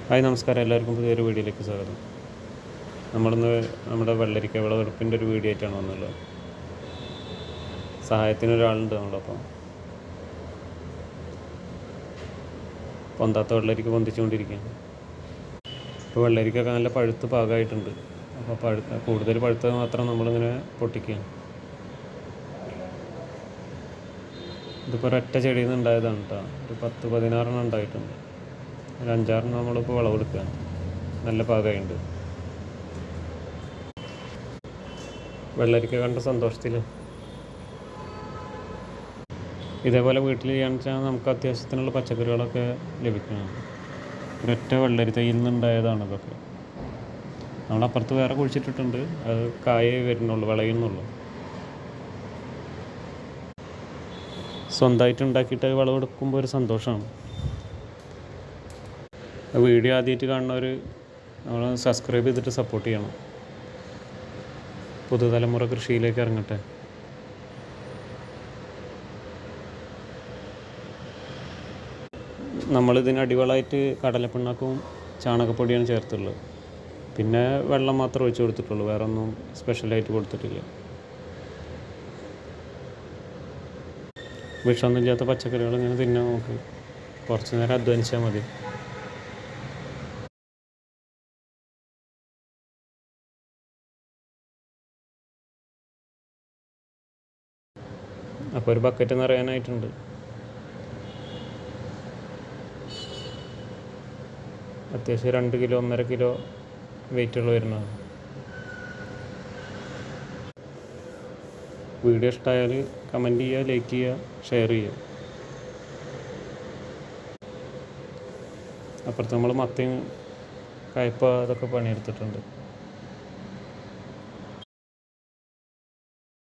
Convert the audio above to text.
Hi നമസ്കാരം, എല്ലാവർക്കും പുതിയൊരു വീഡിയോയിലേക്ക് സ്വാഗതം. നമ്മളിന്ന് നമ്മുടെ വെള്ളരിക്ക വിളവെടുപ്പിൻ്റെ ഒരു വീഡിയോ ആയിട്ടാണ് വന്നുള്ളത്. സഹായത്തിനൊരാളുണ്ട് നമ്മളപ്പം. പൊന്താത്ത വെള്ളരിക്ക പൊന്തിച്ചുകൊണ്ടിരിക്കുകയാണ്. ഇപ്പോൾ വെള്ളരിക്കൊക്കെ നല്ല പഴുത്ത് പാകമായിട്ടുണ്ട്. അപ്പോൾ കൂടുതൽ പഴുത്തത് മാത്രം നമ്മളിങ്ങനെ പൊട്ടിക്കുകയാണ്. ഇതിപ്പോൾ ഒരൊറ്റ ചെടിയിൽ നിന്ന് ഉണ്ടായതാണ് കേട്ടോ. ഒരു 10-16 ഉണ്ടായിട്ടുണ്ട്. ഒരു 5-6 നമ്മളിപ്പോൾ വിളവെടുക്കുകയാണ്. നല്ല പാകമായിട്ടുണ്ട്. വെള്ളരിക്ക കണ്ട സന്തോഷത്തിൽ ഇതേപോലെ വീട്ടിൽ ചെയ്യാന്ന് വെച്ചാൽ നമുക്ക് അത്യാവശ്യത്തിനുള്ള പച്ചക്കറികളൊക്കെ ലഭിക്കുന്നതാണ്. ഒരൊറ്റ വെള്ളരി തൈയിൽ നിന്നുണ്ടായതാണ് ഇതൊക്കെ. നമ്മളപ്പുറത്ത് വേറെ കുഴിച്ചിട്ടിട്ടുണ്ട്, അത് കായേ വരുന്നുള്ളൂ, വിളയുന്നുള്ളൂ. സ്വന്തമായിട്ട് ഉണ്ടാക്കിയിട്ട് വിളവെടുക്കുമ്പോൾ ഒരു സന്തോഷമാണ്. വീഡിയോ ആദ്യമായിട്ട് കാണുന്നവർ നമ്മൾ സബ്സ്ക്രൈബ് ചെയ്തിട്ട് സപ്പോർട്ട് ചെയ്യണം. പുതുതലമുറ കൃഷിയിലേക്ക് ഇറങ്ങട്ടെ. നമ്മളിതിന് അടിവളമായിട്ട് കടലപ്പിണ്ണാക്കും ചാണകപ്പൊടിയാണ് ചേർത്തുള്ളത്. പിന്നെ വെള്ളം മാത്രമേ ഒഴിച്ച് കൊടുത്തിട്ടുള്ളൂ, വേറെ ഒന്നും സ്പെഷ്യലായിട്ട് കൊടുത്തിട്ടില്ല. വിഷമൊന്നുമില്ലാത്ത പച്ചക്കറികൾ ഇങ്ങനെ തിന്നാൻ നോക്കി കുറച്ച് നേരം അധ്വാനിച്ചാൽ മതി. അപ്പോൾ ഒരു ബക്കറ്റ് നിറയാനായിട്ടുണ്ട്. അത്യാവശ്യം 2 കിലോ 1.5 കിലോ വെയിറ്റുള്ള വരുന്നതാണ്. വീഡിയോ ഇഷ്ടമായാൽ കമൻറ്റ് ചെയ്യുക, ലൈക്ക് ചെയ്യുക, ഷെയർ ചെയ്യുക. അപ്പുറത്ത് നമ്മൾ മത്തയും കയ്പ അതൊക്കെ പണിയെടുത്തിട്ടുണ്ട്.